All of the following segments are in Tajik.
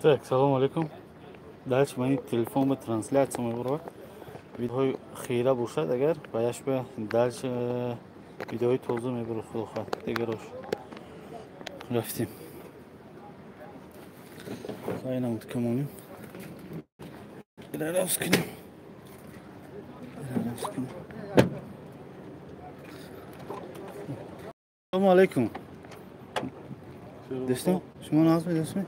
Так, салам алейкум. Дальше мои телефон бы трансляция мебурва. Видео хира бушад агар баяш бы дальше видео тоза мебуру худоха. Дегерош. Рафтим. Хайна муткамоним. Ираравскиним. Салам алейкум. Дестам, шумо наз медасми?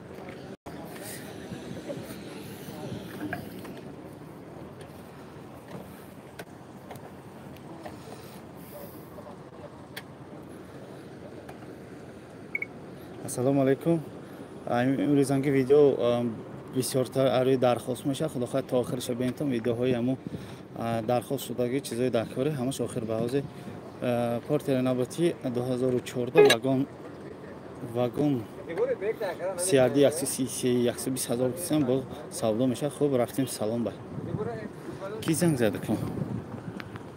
Ассалому алейкум. Имрӯзанги видео бисёртар арои дархост мешавад. Худо хоҳад то охираш бинтам видеоҳои ҳамун дархост шудаги чизои даркори ҳамаш охир ба ҳози портияи навбатии 2014 вагон CRD 133-120,000 кисан бо савдо мешавад. Хуб, рафтем салом бай. Ки занг зада кун?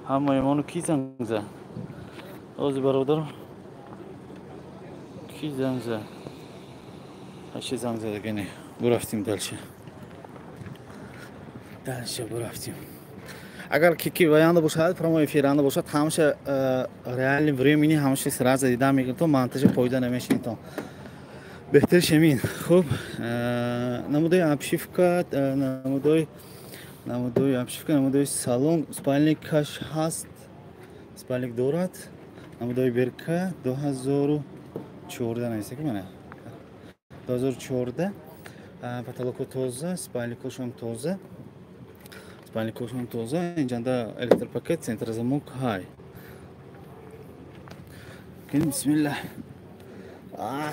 Ҳамаимону ки занг зада? Ози бародарам. Ки занг зада? Ҳаши занг зада гене. Бурафтим дальше. Дальше бурафтим. Агар ки ваянда бошад, прямо эфиранда бошад, ҳамаша реальни времени ҳамаша сразу дида мегирад, то монтажа пойда намешинед то. Беҳтар шамин. Хуб, намудои обшивка, намудои обшивка, намудои салон, спальникаш ҳаст. Спальник дорад. Намудои берка 2014 наист ки мана. 2014. Потолоко тоза, спальникошам тоза. Спальникошам тоза, инҷанда электропакет, центрозамок ҳай. Кин бисмилlah.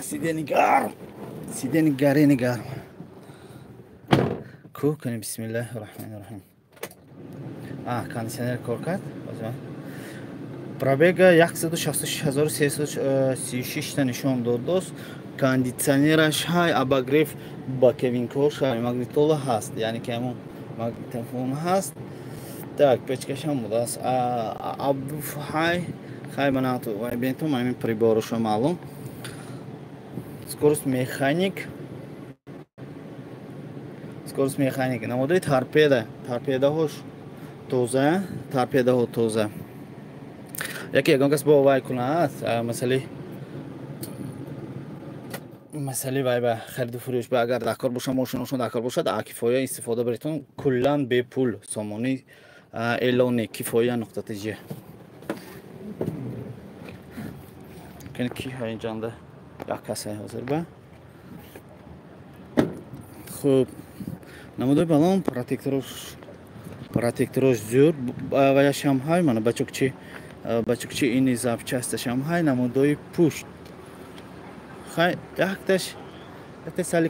Сиде нигар. Сиде нигаре нигар. Ку кин бисмиллаҳи рахмани рахим. Кондиционер кор кард. Пробега 166336 та нишон додост. Кондиционераш ҳай, обогрев ба кевинкош ҳай, магнитола ҳаст, яъне ки ҳамон магнитофон ҳаст. Так, печкашам будааст. Абдуф ҳай, хай банату вай бентум ҳамин приборушо маълум. Скорост механик. Скорост механик. Намудои торпеда. Торпедаҳош тоза, торпедаҳо тоза. Яке ягон кас бовай кунад, масъалаи вай ба хариду фурӯш ба агар дакор бошад, мошиношон дакор бошад, кифоя истифода баритон куллан бепул сомони эълони кифоя нуқтатиҷи. Кен ки ҳай инҷанда як кас ҳай ҳозир ба. Хуб, намудои балон протекторош зур ваяшам ҳай, мана бачукчи ини запчасташам ҳай, намудои пушт. Хай, якташ сали